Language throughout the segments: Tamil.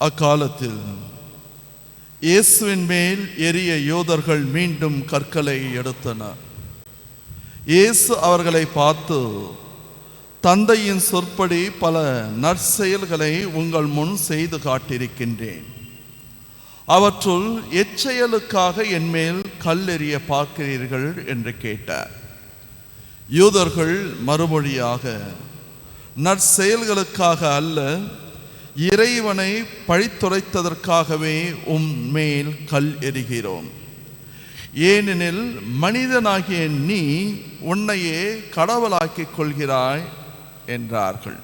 அக்காலத்தில் இயேசுவின் மேல் எரிய யூதர்கள் மீண்டும் கற்களை எடுத்தனர். இயேசு அவர்களை பார்த்து, தந்தையின் சொற்படி பல நற்செயல்களை உங்கள் முன் செய்து காட்டியிருக்கின்றேன். அவற்றுள் எச்செயலுக்காக என்மேல் கல்லெறிய பார்க்கிறீர்கள் என்று கேட்டார். யூதர்கள் மறுமொழியாக, நற்செயல்களுக்காக அல்ல, இறைவனை பழித்துரைத்ததற்காகவே மேல் கல் எறிகிறோம். ஏனெனில் மனிதனாகிய நீ உன்னையே கடவுளாக்கிக் கொள்கிறாய் என்றார்கள்.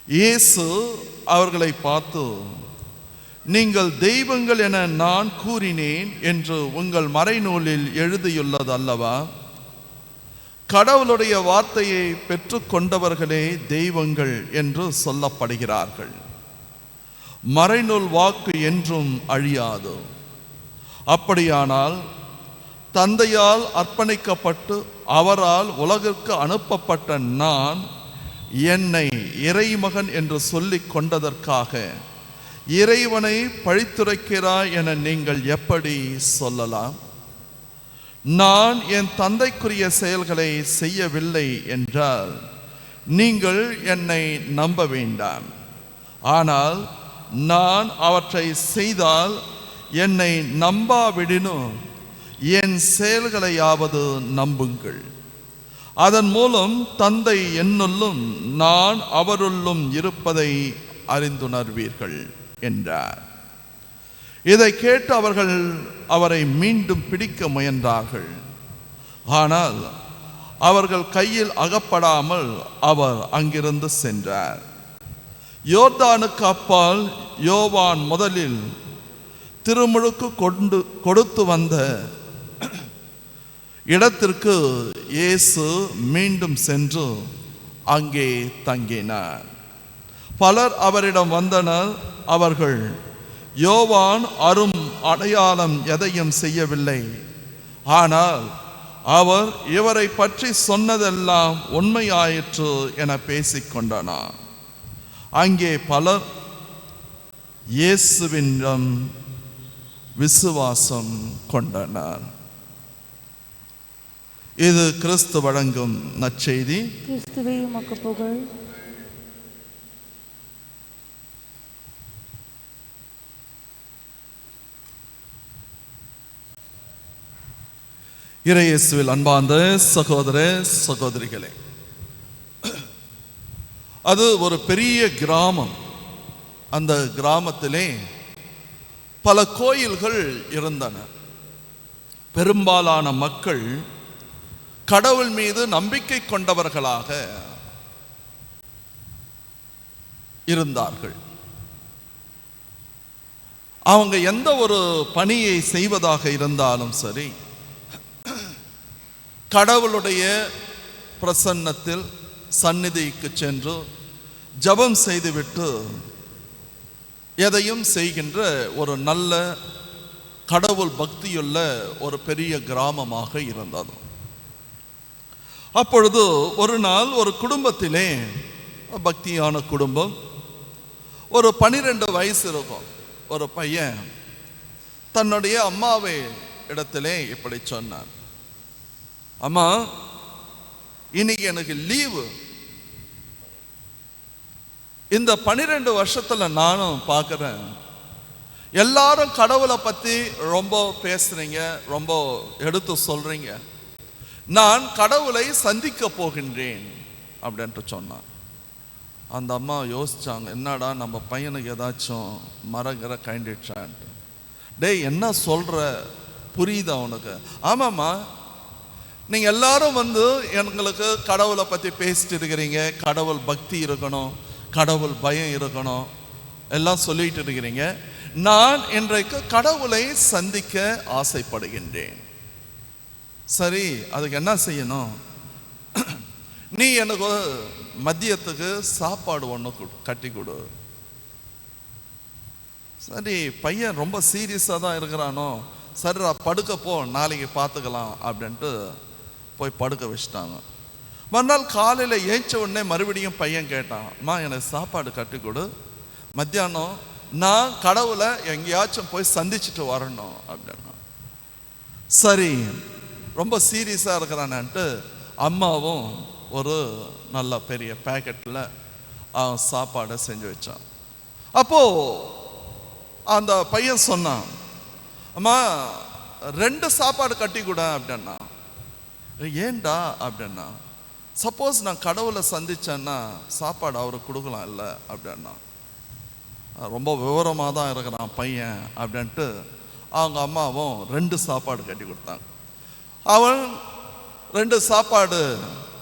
இயேசு அவர்களை பார்த்து, நீங்கள் தெய்வங்கள் என நான் கூறினேன் என்று உங்கள் மறைநூலில் எழுதியுள்ளது அல்லவா? கடவுளுடைய வார்த்தையை பெற்று கொண்டவர்களே தெய்வங்கள் என்று சொல்லப்படுகிறார்கள். மறைநூல் வாக்கு என்றும் அழியாது. அப்படியானால் தந்தையால் அர்ப்பணிக்கப்பட்டு அவரால் உலகிற்கு அனுப்பப்பட்ட நான் என்னை இறைமகன் என்று சொல்லிக் கொண்டதற்காக இறைவனை பழித்துரைக்கிறாய் என நீங்கள் எப்படி சொல்லலாம்? நான் என் தந்தைக்குரிய செயல்களை செய்யவில்லை என்றால் நீங்கள் என்னை நம்ப வேண்டாம். ஆனால் நான் அவற்றை செய்தால் என்னை நம்பாவிடினும் என் செயல்களையாவது நம்புங்கள். அதன் மூலம் தந்தை என்னுள்ளும் நான் அவருள்ளும் இருப்பதை அறிந்துணர்வீர்கள் என்றார். இதை கேட்டு அவர்கள் அவரை மீண்டும் பிடிக்க முயன்றார்கள். ஆனால் அவர்கள் கையில் அகப்படாமல் அவர் அங்கிருந்து சென்றார். யோர்தானுக்கு அப்பால் யோவான் முதலில் திருமுழுக்கு கொடுத்து வந்த இடத்திற்கு இயேசு மீண்டும் சென்று அங்கே தங்கினார். பலர் அவரிடம் வந்தனர். அவர்கள், யோவான் அரும் அடையாளம் எதையும் செய்யவில்லை, ஆனால் அவர் இவரை பற்றி சொன்னதெல்லாம் உண்மையாயிற்று என பேசிக்கொண்டனர். அங்கே பலர் இயேசுவிடம் விசுவாசம் கொண்டனர். இது கிறிஸ்து வழங்கும் நற்செய்தி. கிறிஸ்துவே உமக்கு புகழ். இறையேசுவில் அன்பார்ந்த சகோதர சகோதரிகளே, அது ஒரு பெரிய கிராமம். அந்த கிராமத்திலே பல கோயில்கள் இருந்தன. பெரும்பாலான மக்கள் கடவுள் மீது நம்பிக்கை கொண்டவர்களாக இருந்தார்கள். அவங்க எந்த ஒரு பணியை செய்வதாக இருந்தாலும் சரி, கடவுளுடைய பிரசன்னத்தில் சந்நிதிக்கு சென்று ஜெபம் செய்துவிட்டு எதையும் செய்கின்ற ஒரு நல்ல கடவுள் பக்தியுள்ள ஒரு பெரிய கிராமமாக இருந்தது. அப்பொழுது ஒரு நாள் ஒரு குடும்பத்திலே, பக்தியான குடும்பம், ஒரு 12 வயசு இருக்கும் ஒரு பையன் தன்னுடைய அம்மாவை இடத்திலே இப்படி சொன்னான், அம்மா, இன்னைக்கு எனக்கு லீவு. இந்த 12 வருஷத்துல நானும் பார்க்கிறேன், எல்லாரும் கடவுளை பத்தி ரொம்ப பேசுறீங்க, ரொம்ப எடுத்து சொல்றீங்க. நான் கடவுளை சந்திக்க போகின்றேன் அப்படின்ட்டு சொன்னான். அந்த அம்மா யோசிச்சாங்க, என்னடா நம்ம பையனுக்கு ஏதாச்சும் மரகிற கைண்டிடுச்சான்ட்டு. டேய், என்ன சொல்ற, புரியுதா உனக்கு? ஆமாம்மா, நீங்க எல்லாரும் வந்து எங்களுக்கு கடவுளை பத்தி பேசிட்டு இருக்கிறீங்க, கடவுள் பக்தி இருக்கணும், கடவுள் பயம் இருக்கணும், எல்லாம் சொல்லிட்டு இருக்கிறீங்க. நான் இன்றைக்கு கடவுளை சந்திக்க ஆசைப்படுகின்றேன். சரி, அதுக்கு என்ன செய்யணும்? நீ எனக்கு மதியத்துக்கு சாப்பாடு ஒன்று கட்டி கொடு. சரி, பையன் ரொம்ப சீரியஸாக தான் இருக்கிறானோ, சரிடா படுக்க போ, நாளைக்கு பார்த்துக்கலாம் அப்படின்ட்டு போய் படுக்க வச்சுட்டாங்க. மறுநாள் காலையில் ஏஞ்ச உடனே மறுபடியும் பையன் கேட்டான், அம்மா எனக்கு சாப்பாடு கட்டி கொடு. மத்தியானம் நான் கடவுளை எங்கேயாச்சும் போய் சந்திச்சுட்டு வரணும் அப்படின்னா. சரி, ரொம்ப சீரியஸாக இருக்கிறான்ட்டு அம்மாவும் ஒரு நல்ல பெரிய பேக்கெட்டில் அவன் சாப்பாடை செஞ்சு வச்சான். அப்போது அந்த பையன் சொன்னான், அம்மா 2 சாப்பாடு கட்டி கூட அப்படின்னா. ஏண்டா அப்படின்னா, சப்போஸ் நான் கடவுளை சந்திச்சேன்னா சாப்பாடு அவருக்கு கொடுக்கலாம் இல்லை அப்படின்னா. ரொம்ப விவரமாக தான் இருக்கிறான் பையன் அப்படின்ட்டு அவங்க அம்மாவும் 2 சாப்பாடு கட்டி கொடுத்தாங்க. அவன் 2 சாப்பாடு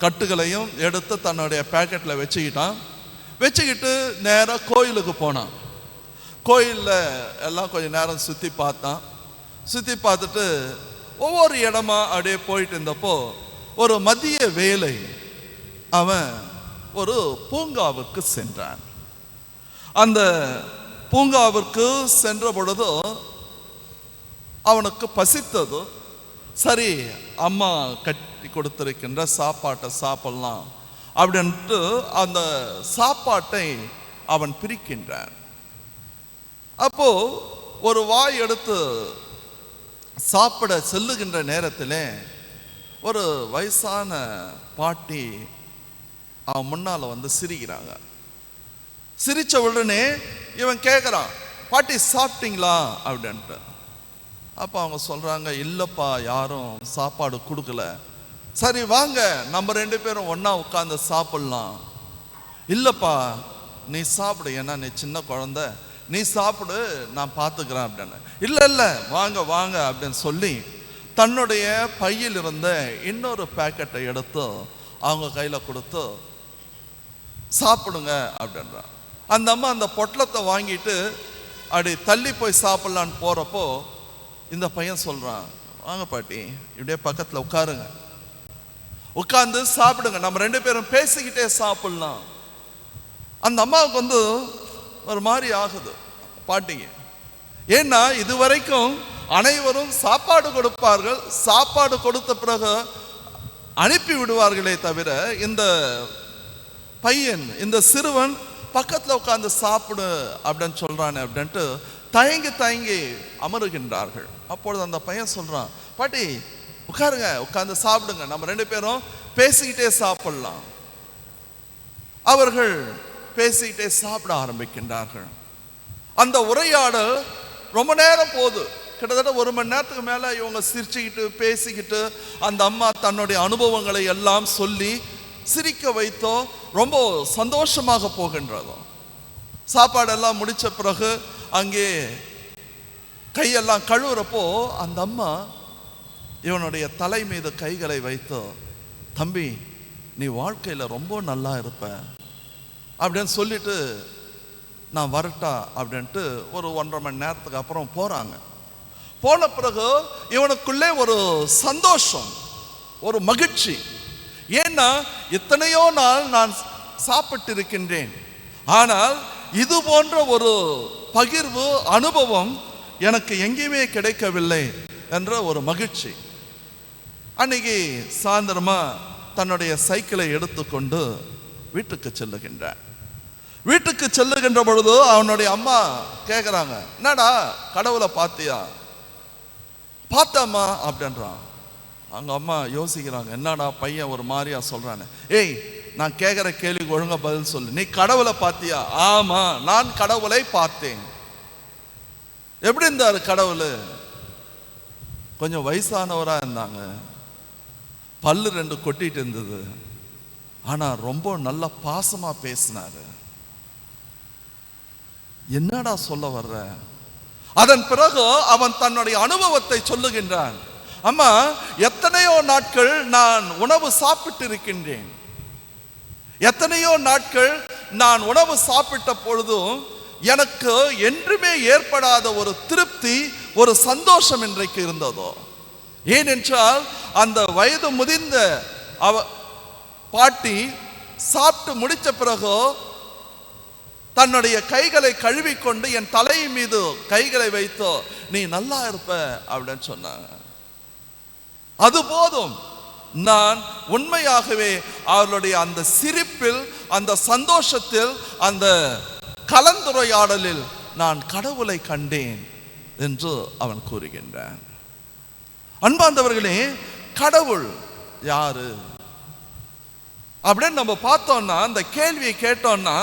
கட்டுகளையும் எடுத்து தன்னுடைய பேக்கெட்டில் வச்சுக்கிட்டு நேராக கோயிலுக்கு போனான். கோயிலில் எல்லாம் கொஞ்சம் நேரம் சுற்றி பார்த்துட்டு ஒவ்வொரு இடமா அப்படியே போயிட்டு இருந்தப்போ ஒரு மதிய வேளை அவன் ஒரு பூங்காவுக்கு சென்றான். அந்த பூங்காவிற்கு சென்ற பொழுது அவனுக்கு பசித்தது. சரி, அம்மா கட்டி கொடுத்திருக்கின்ற சாப்பாட்டை சாப்பிடலாம் அப்படின்ட்டு அந்த சாப்பாட்டை அவன் பிரிக்கின்றான். அப்போ ஒரு வாய் எடுத்து சாப்பிட செல்லுகின்ற நேரத்தில் ஒரு வயசான பாட்டி அவன் முன்னால் வந்து சிரிக்கிறாங்க. சிரித்த உடனே இவன் கேட்குறான், பாட்டி சாப்பிட்டீங்களா அப்படின்ட்டு. அப்போ அவங்க சொல்கிறாங்க, இல்லைப்பா யாரும் சாப்பாடு கொடுக்கல. சரி வாங்க நம்ம 2 பேரும் ஒன்றா உட்காந்து சாப்பிட்லாம். இல்லைப்பா நீ சாப்பிடு, ஏன்னா நீ சின்ன குழந்தை, நீ சாப்பிடு, நான் பார்த்துக்கிறேன் அப்படின்னு. இல்லை வாங்க அப்படின்னு சொல்லி தன்னுடைய பையில் இருந்த இன்னொரு பேக்கெட்டை எடுத்து அவங்க கையில் கொடுத்து சாப்பிடுங்க அப்படின்றான். அந்த அம்மா அந்த பொட்டலத்தை வாங்கிட்டு அப்படி தள்ளி போய் சாப்பிட்லான்னு போகிறப்போ இந்த பையன் சொல்கிறான், வாங்க பாட்டி இப்படியே பக்கத்தில் உட்காருங்க, உட்காந்து சாப்பிடுங்க, நம்ம 2 பேரும் பேசிக்கிட்டே சாப்பிட்லாம். அந்த அம்மாவுக்கு வந்து ஒரு மாதிரி ஆகுது பாட்டிங்க. ஏன்னா இதுவரைக்கும் அனைவரும் சாப்பாடு கொடுப்பார்கள், சாப்பாடு கொடுத்த பிறகு அனுப்பி விடுவார்களே தவிர இந்த பையன், இந்த சிறுவன் பக்கத்தில் உட்காந்து சாப்பிடு அப்படின்னு சொல்றானே அப்படின்ட்டு தயங்கி அமருகின்றார்கள். அப்பொழுது அந்த பையன் சொல்றான், பாட்டி உட்காருங்க, உட்காந்து சாப்பிடுங்க, நம்ம 2 பேரும் பேசிக்கிட்டே சாப்பிடலாம். அவர்கள் பேசிக்கிட்டே சாப்பிட ஆரம்பிக்கின்றார்கள். அந்த உரையாடல் ரொம்ப நேரம் போகுது. கிட்டத்தட்ட 1 மணி நேரத்துக்கு மேலே இவங்க சிரிச்சுக்கிட்டு பேசிக்கிட்டு அந்த அம்மா தன்னுடைய அனுபவங்களை எல்லாம் சொல்லி சிரிக்க வைத்தோ ரொம்ப சந்தோஷமாக போகின்றதோ. சாப்பாடெல்லாம் முடித்த பிறகு அங்கே கையெல்லாம் கழுவுறப்போ அந்த அம்மா இவனுடைய தலை மீது கைகளை வைத்தோ, தம்பி நீ வாழ்க்கையில் ரொம்ப நல்லா இருப்ப அப்படின்னு சொல்லிட்டு நான் வரட்டா அப்படின்ட்டு ஒரு 1.5 மணி நேரத்துக்கு அப்புறம் போகிறாங்க. போன பிறகு இவனுக்குள்ளே ஒரு சந்தோஷம், ஒரு மகிழ்ச்சி. ஏன்னா எத்தனையோ நாள் நான் சாப்பிட்டு இருக்கின்றேன், ஆனால் இது போன்ற ஒரு பகிர்வு அனுபவம் எனக்கு எங்கேயுமே கிடைக்கவில்லை என்ற ஒரு மகிழ்ச்சி. அன்னைக்கு சாயந்தரமா தன்னுடைய சைக்கிளை எடுத்துக்கொண்டு வீட்டுக்கு செல்லுகின்றான். வீட்டுக்கு செல்லுகின்ற பொழுது அவனுடைய அம்மா கேட்குறாங்க, என்னடா கடவுளை பார்த்தியா? பார்த்தாம்மா அப்படின்றான். அவங்க அம்மா யோசிக்கிறாங்க, என்னடா பையன் ஒரு மாதிரியா சொல்றானே. ஏய், நான் கேட்குற கேள்விக்கு ஒழுங்கா பதில் சொல்லு, நீ கடவுளை பார்த்தியா? ஆமா, நான் கடவுளை பார்த்தேன். எப்படி இருந்தாரு கடவுள்? கொஞ்சம் வயசானவரா இருந்தாங்க, பல்லு 2 கொட்டிட்டு இருந்தது, ஆனா ரொம்ப நல்ல பாசமா பேசினாரு. என்னடா சொல்ல வர்ற? அதன் பிறகு அவன் தன்னுடைய அனுபவத்தை சொல்லுகின்றான். அம்மா, எத்தனையோ நாட்கள் நான் உணவு சாப்பிட்டு இருக்கின்றேன், எத்தனையோ நாட்கள் நான் உணவு சாப்பிட்ட பொழுதும் எனக்கு என்றுமே ஏற்படாத ஒரு திருப்தி, ஒரு சந்தோஷம் இன்றைக்கு இருந்ததோ. ஏனென்றால் அந்த வயது முதிர்ந்த பாட்டி சாப்பிட்டு முடித்த பிறகு தன்னுடைய கைகளை கழுவிக்கொண்டு என் தலை மீது கைகளை வைத்தோ, நீ நல்லா இருப்ப அப்படின்னு சொன்னாங்க. அது போதும். நான் உண்மையாகவே அவர்களுடைய அந்த சிரிப்பில், அந்த சந்தோஷத்தில், அந்த கலந்துரையாடலில் நான் கடவுளை கண்டேன் என்று அவன் கூறுகின்றான். அன்பார்ந்தவர்களே, கடவுள் யாரு அப்படின்னு நம்ம பார்த்தோம்னா, அந்த கேள்வியை கேட்டோம்னா,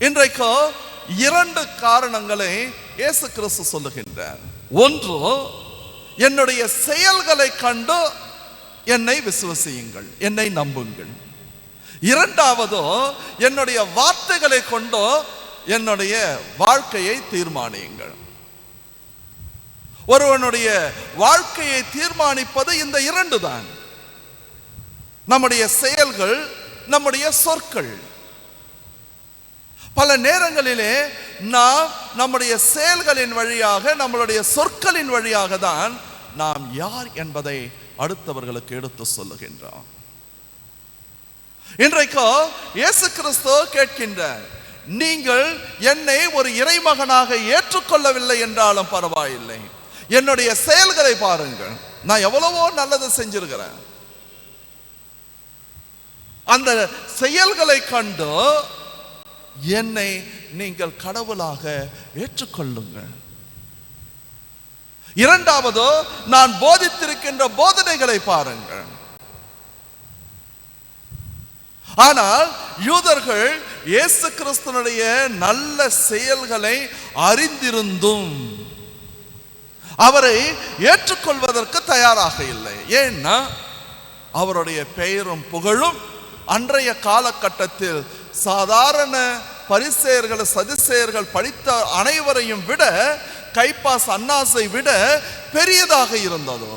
இன்றைக்கு 2 காரணங்களை இயேசு கிறிஸ்து சொல்லுகின்றார். ஒன்று, என்னுடைய செயல்களை கண்டு என்னை விசுவசியுங்கள், என்னை நம்புங்கள். இரண்டாவது, என்னுடைய வார்த்தைகளை கொண்டு என்னுடைய வாழ்க்கையை தீர்மானியுங்கள். ஒருவனுடைய வாழ்க்கையை தீர்மானிப்பது இந்த 2 தான். நம்முடைய செயல்கள், நம்முடைய சொற்கள். பல நேரங்களிலே நாம் நம்முடைய செயல்களின் வழியாக, நம்மளுடைய சொற்களின் வழியாக தான் நாம் யார் என்பதை அடுத்தவர்களுக்கு எடுத்து சொல்லுகின்றோம். இன்றைக்கு இயேசு கிறிஸ்து கேட்கின்றார், நீங்கள் என்னை ஒரு இறைமகனாக ஏற்றுக்கொள்ளவில்லை என்றாலும் பரவாயில்லை, என்னுடைய செயல்களை பாருங்கள், நான் எவ்வளவோ நல்லது செஞ்சிருக்கிறேன். அந்த செயல்களை கண்டு என்னை நீங்கள் கடவுளாக ஏற்றுக்கொள்ளுங்கள். இரண்டாவது, நான் போதித்திருக்கின்ற போதனைகளை பாருங்கள். ஆனால் யூதர்கள் இயேசு கிறிஸ்துனுடைய நல்ல செயல்களை அறிந்திருந்தும் அவரை ஏற்றுக்கொள்வதற்கு தயாராக இல்லை. ஏன்னா அவருடைய பெயரும் புகழும் அன்றைய காலகட்டத்தில் சாதாரண பரிசேயர்கள், சதுசேயர்கள் படித்த அனைவரையும் விட, கைப்பாஸ் அன்னாஸை விட பெரியதாக இருந்ததோ.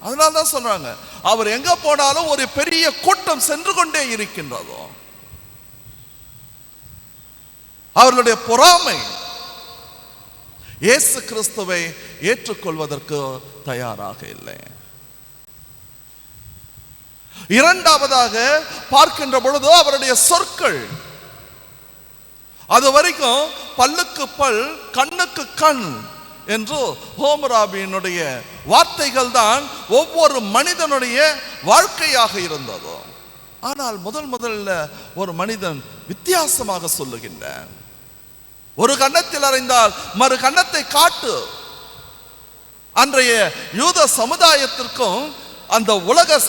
அதனால தான் சொல்றாங்க, அவர் எங்க போனாலும் ஒரு பெரிய கூட்டம் சென்று கொண்டே இருக்கின்றதோ. அவர்களுடைய பொறாமை இயேசு கிறிஸ்துவை ஏற்றுக்கொள்வதற்கு தயாராக இல்லை. இரண்டாவதாக பார்க்கின்ற பொழுது அவருடைய சொற்கள், அது வரைக்கும் பல்லுக்கு பல் கண்ணுக்கு கண் என்று ஹோமராபியினுடைய வார்த்தைகள் தான் ஒவ்வொரு மனிதனுடைய வாழ்க்கையாக இருந்தது. ஆனால் முதல்ல ஒரு மனிதன் வித்தியாசமாக சொல்லுகின்றான். ஒரு கன்னத்தில் அறைந்தால் மறு கன்னத்தை காட்டு. அன்றைய யூத சமுதாயத்திற்கும் அந்த உலக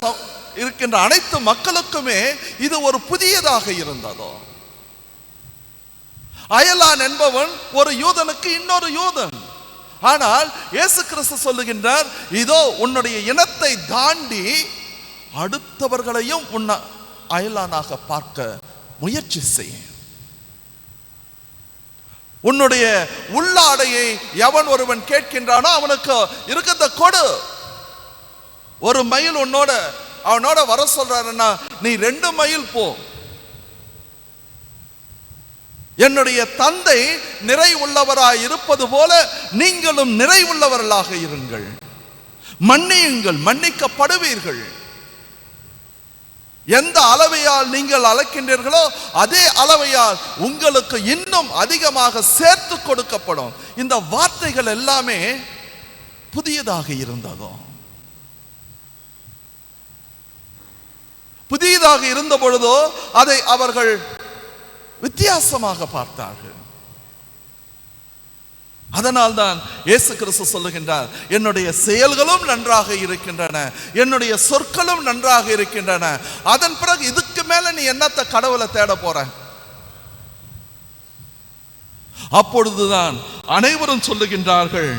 இருக்கின்ற அனைத்து மக்களுக்குமே இது ஒரு புதியதாக இருந்ததோ. அயலான் என்பவன் ஒரு யூதனுக்கு இன்னொரு யூதன். ஆனால் இயேசு கிறிஸ்து சொல்லுகின்றார், இதோ உன்னுடைய இனத்தை தாண்டி அடுத்தவர்களையும் உன்னை அயலானாக பார்க்க முயற்சி செய். உன்னுடைய உள்ளாடையை எவன் ஒருவன் கேட்கின்றானோ அவனுக்கு இருக்கிறத கொடு. ஒரு மைல் அவனோட வர சொல்றாருன்னா நீ 2 மைல் போ. என்னுடைய தந்தை நிறை உள்ளவராய் இருப்பது போல நீங்களும் நிறை உள்ளவர்களாக இருங்கள். மன்னியுங்கள், மன்னிக்கப்படுவீர்கள். எந்த அளவையால் நீங்கள் அளக்கின்றீர்களோ அதே அளவையால் உங்களுக்கு இன்னும் அதிகமாக சேர்த்து கொடுக்கப்படும். இந்த வார்த்தைகள் எல்லாமே புதியதாக இருந்ததோ. புதியதாக இருந்த பொழுதோ அதை அவர்கள் வித்தியாசமாக பார்த்தார்கள். அதனால்தான் இயேசு கிறிஸ்து சொல்லுகின்றார், என்னுடைய செயல்களும் நன்றாக இருக்கின்றன, என்னுடைய சொற்களும் நன்றாக இருக்கின்றன. அதன் பிறகு இதுக்கு மேல நீ என்னத்த கடவுளை தேட போற? அப்பொழுதுதான் அனைவரும் சொல்லுகின்றார்கள்,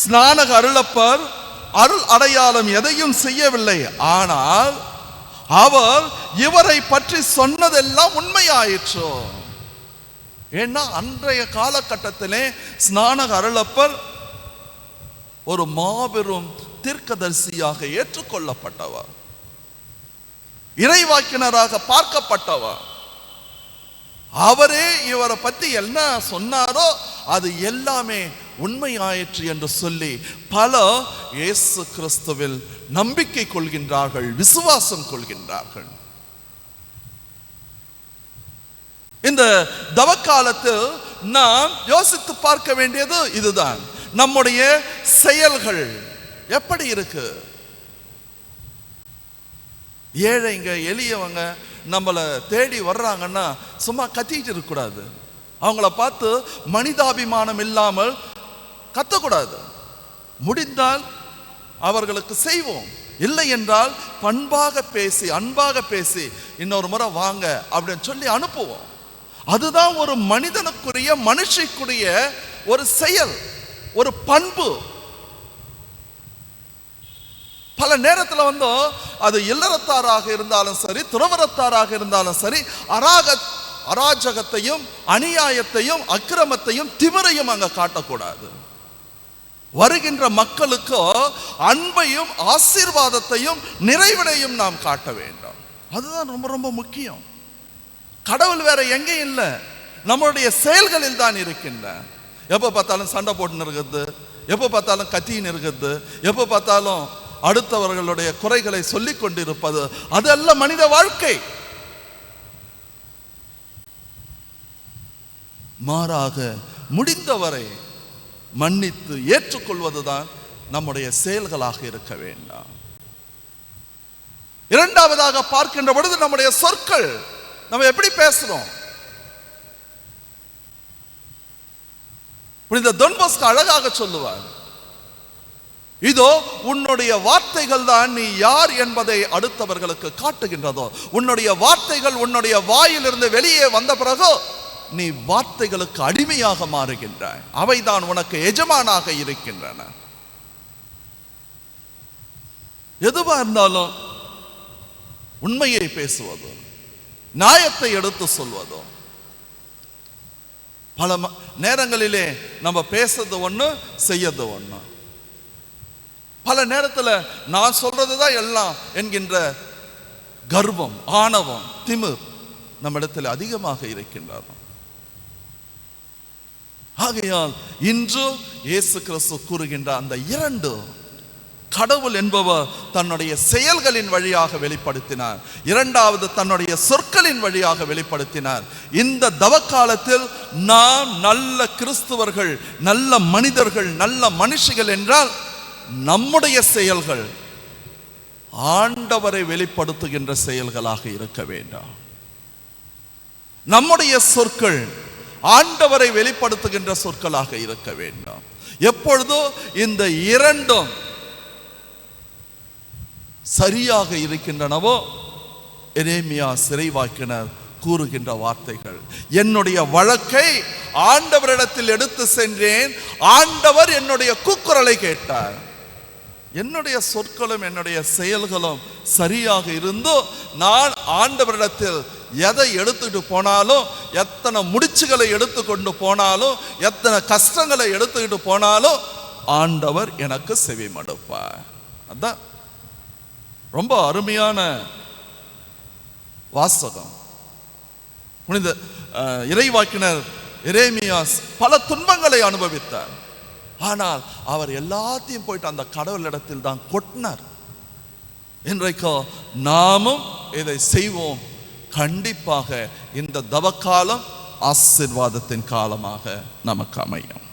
ஸ்நானக அருளப்பர் அருள் அடையாளம் எதையும் செய்யவில்லை, ஆனால் அவர் இவரை பற்றி சொன்னதெல்லாம் உண்மையாயிற்று. ஏன்னா அன்றைய காலகட்டத்திலே ஸ்நானக அருளப்பர் ஒரு மாபெரும் தீர்க்கதரிசியாக ஏற்றுக்கொள்ளப்பட்டவர், இறைவாக்கினராக பார்க்கப்பட்டவர். அவரே இவரை பத்தி என்ன சொன்னாரோ அது எல்லாமே உண்மையாயிற்று என்று சொல்லி பல இயேசு கிறிஸ்துவில் நம்பிக்கை கொள்கின்றார்கள், விசுவாசம் கொள்கின்றார்கள். இந்த தவக்காலத்தில் நாம் யோசித்து பார்க்க வேண்டியது இதுதான். நம்முடைய செயல்கள் எப்படி இருக்கு? ஏழைங்க, எளியவங்க, நம்மளை தேடி வர்றாங்கன்னா சும்மா கத்திட்டு இருக்கக்கூடாது. அவங்கள பார்த்து மனிதாபிமானம் இல்லாமல் கத்தக்கூடாது. முடிந்தால் அவர்களுக்கு செய்வோம், இல்லை என்றால் பண்பாக பேசி அன்பாக பேசி இன்னொரு முறை வாங்க அப்படின்னு சொல்லி அனுப்புவோம். அதுதான் ஒரு மனிதனுக்குரிய மனுஷிக்குரிய ஒரு செயல், ஒரு பண்பு. பல நேரத்தில் அது இல்லறத்தாராக இருந்தாலும் சரி, துறவரத்தாராக இருந்தாலும் சரி, அராஜகத்தையும் அநியாயத்தையும் அக்கிரமத்தையும் திமிரையும் அங்க காட்டக்கூடாது. வருகின்ற மக்களுக்கு அன்பையும் ஆசீர்வாதத்தையும் நிறைவினையும் நாம் காட்ட வேண்டும். அதுதான் ரொம்ப ரொம்ப முக்கியம். கடவுள் வேற எங்கேயும் இல்லை, நம்மளுடைய செயல்களில் தான் இருக்கின்ற. எப்போ பார்த்தாலும் சண்டை போட்டு இருக்கிறது, எப்போ பார்த்தாலும் கத்தின்னு இருக்கிறது, எப்போ பார்த்தாலும் அடுத்தவர்களுடைய குறைகளை சொல்லிக் கொண்டிருப்பது, அதல்ல மனித வாழ்க்கை. மாறாக முடிந்தவரை மன்னித்து ஏற்றுக்கொள்வதுதான் நம்முடைய செயல்களாக இருக்க வேண்டாம். இரண்டாவதாக பார்க்கின்ற பொழுது நம்முடைய சொற்கள், நம்ம எப்படி பேசுறோம். புனித தொன் போஸ்கோ அழகாக சொல்லுவார், இதோ உன்னுடைய வார்த்தைகள் தான் நீ யார் என்பதை அடுத்தவர்களுக்கு காட்டுகின்றதோ. உன்னுடைய வார்த்தைகள் உன்னுடைய வாயிலிருந்து வெளியே வந்த பிறகு நீ வார்த்தைகளுக்கு அடிமையாக மாறுகின்றாய், அவைதான் உனக்கு எஜமானாக இருக்கின்றன. எதுவா இருந்தாலும் உண்மையை பேசுவதோ, நியாயத்தை எடுத்து சொல்வதோ. பல நேரங்களிலே நம்ம பேசுறது ஒண்ணு, செய்யறது ஒண்ணு. பல நேரத்தில் நான் சொல்றதுதான் எல்லாம் என்கின்ற கர்வம், ஆணவம், திமிர் நம்ம இடத்துல அதிகமாக இருக்கின்றது. ஆகையால் இன்று இயேசு கிறிஸ்து கூறுகின்ற அந்த இரண்டு, கடவுள் என்பவர் தன்னுடைய செயல்களின் வழியாக வெளிப்படுத்தினார், இரண்டாவது தன்னுடைய சொற்களின் வழியாக வெளிப்படுத்தினார். இந்த தவக்காலத்தில் நாம் நல்ல கிறிஸ்துவர்கள், நல்ல மனிதர்கள், நல்ல மனுஷிகள் என்றால் நம்முடைய செயல்கள் ஆண்டவரை வெளிப்படுத்துகின்ற செயல்களாக இருக்க வேண்டாம். நம்முடைய சொற்கள் ஆண்டவரை வெளிப்படுத்துகின்ற சொற்களாக இருக்க வேண்டாம். எப்பொழுதோ இந்த இரண்டும் சரியாக இருக்கின்றனவோ, எரேமியா சிறைவாக்கினர் கூறுகின்ற வார்த்தைகள், என்னுடைய வழக்கை ஆண்டவரிடத்தில் எடுத்து சென்றேன், ஆண்டவர் என்னுடைய கூக்குரலை கேட்டார். என்னுடைய சொற்களும் என்னுடைய செயல்களும் சரியாக இருந்து நான் ஆண்டவரிடத்தில் எதை எடுத்துட்டு போனாலும், எத்தனை முடிச்சுகளை எடுத்துக்கொண்டு போனாலும், எத்தனை கஷ்டங்களை எடுத்துக்கிட்டு போனாலும் ஆண்டவர் எனக்கு செவி மடுப்பார். அதான் ரொம்ப அருமையான வாசகம். புனித இறைவாக்கினர் எரேமியாஸ் பல துன்பங்களை அனுபவித்தார். ஆனால் அவர் எல்லாத்தையும் போயிட்டு அந்த கடவுளிடத்தில் தான் கொட்டினார். இன்றைக்கு நாமும் இதை செய்வோம். கண்டிப்பாக இந்த தவக்காலம் ஆசீர்வாதத்தின் காலமாக நமக்கு அமையும்.